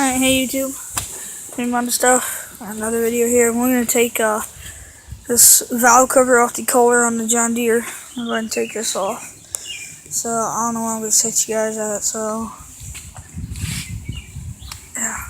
Alright, hey YouTube, and stuff, another video here. We're going to take this valve cover off the collar on the John Deere. I'm going to take this off. So, I don't know where I'm going to set you guys at, so, yeah.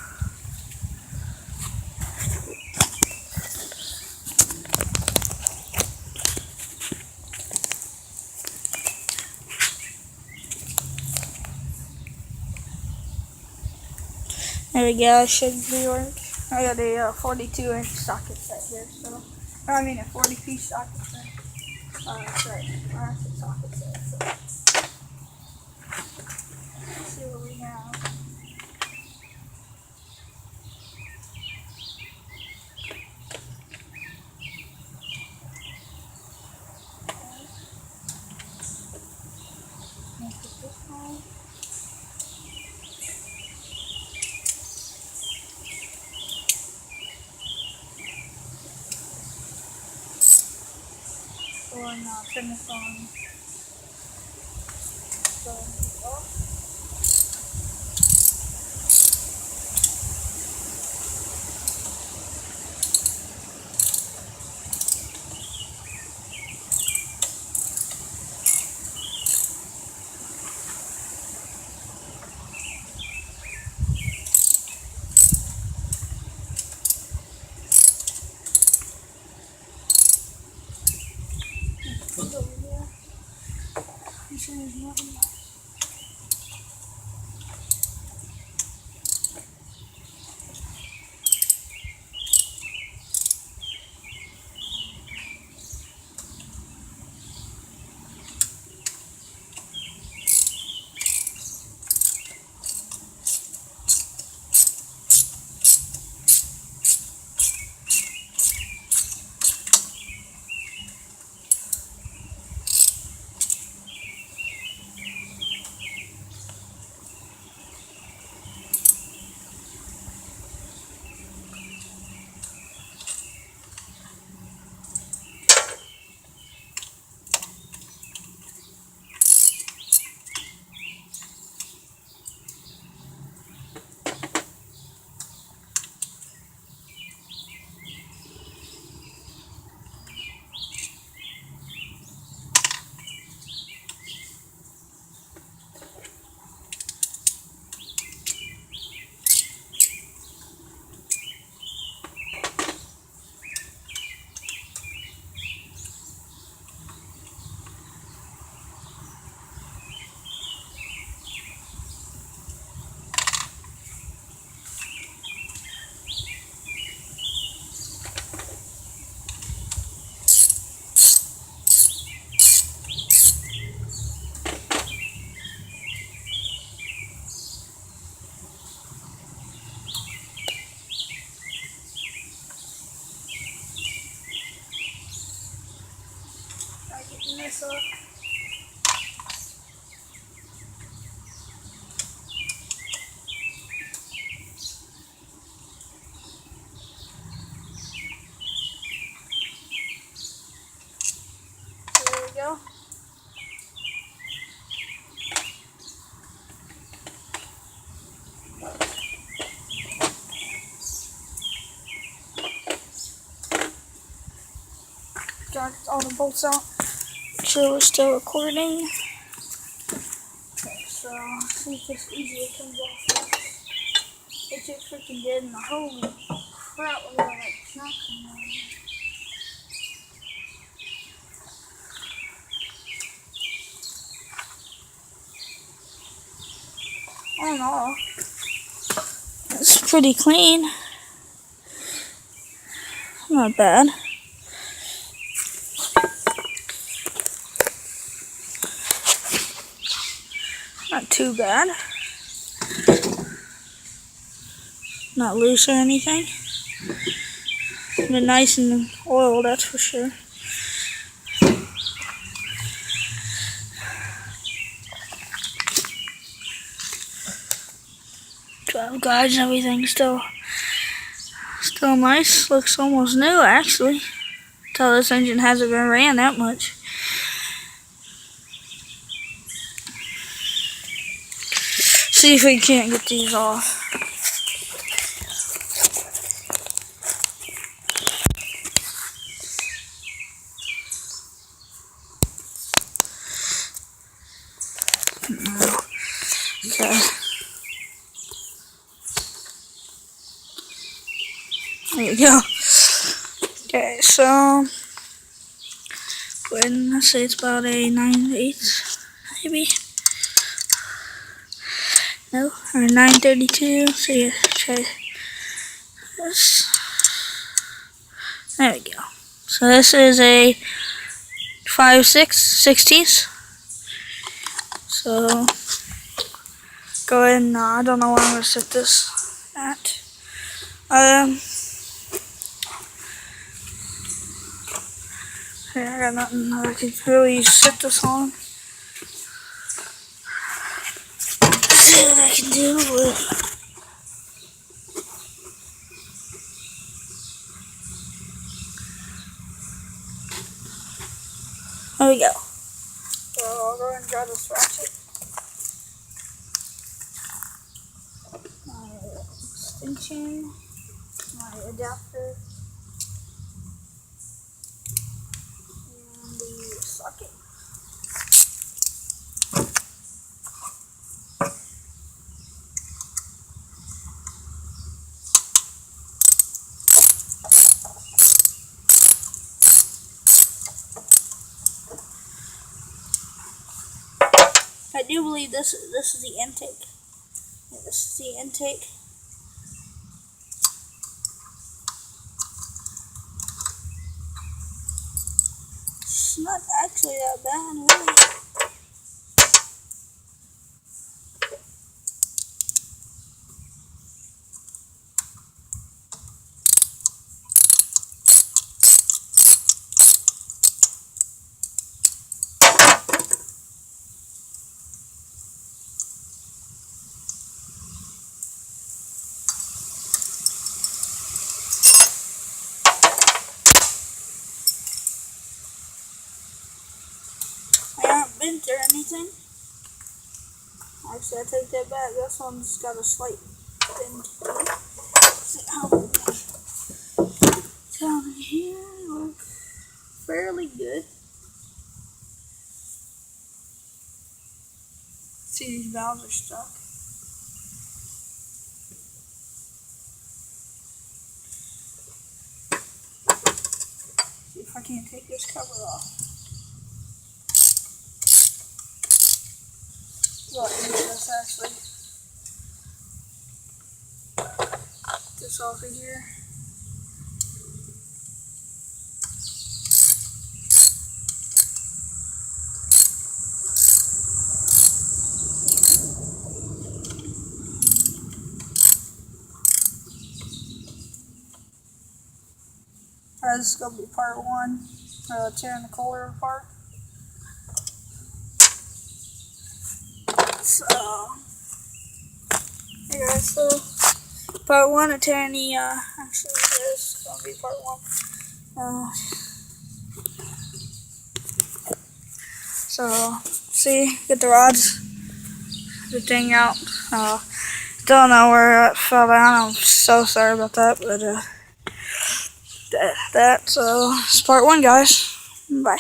There we go, should be work. I got a 42-inch socket set here, so, I mean a 40-piece socket set. That's right, that's a socket set, so. Let's see what we have. Put this on. Or not, turn this on. So, off. Over here. I'm sure there's nothing. Getting this up. There we go. Got all the bolts out. Make sure we're still recording. Okay, so see if this easily comes off. It just freaking did, and holy crap, look at all that junk in there. All in all, it's pretty clean. Not bad. Not too bad. Not loose or anything. Been nice and oiled, that's for sure. 12 guides and everything still nice. Looks almost new actually. Tell this engine hasn't been ran that much. See if we can't get these off. There we go. Okay, so when let's say it's about a 9/8, maybe. No, or 9:32. So yeah, try this. There we go. So this is a 5/6/16. So go ahead and I don't know where I'm gonna set this at. Yeah, I got nothing that I could really set this on. Let's see what I can do with. There we go. So I'll go ahead and grab this ratchet. My extension, my adapter, and the socket. I do believe this is the intake. Yeah, this is the intake. It's not actually that bad, really. I haven't bent or anything. Actually, I take that back. This one's got a slight bend to it. See how down in here look fairly good. See, these valves are stuck. See if I can't take this cover off. Well, this actually. This off of here. Alright, this is going to be part 1, tearing the cooler apart. So, hey guys, so part 1 of tearing the, actually this is going to be part 1. So, see, get the rods, the thing out. Don't know where it fell down, I'm so sorry about that, but, so it's part 1, guys. Bye.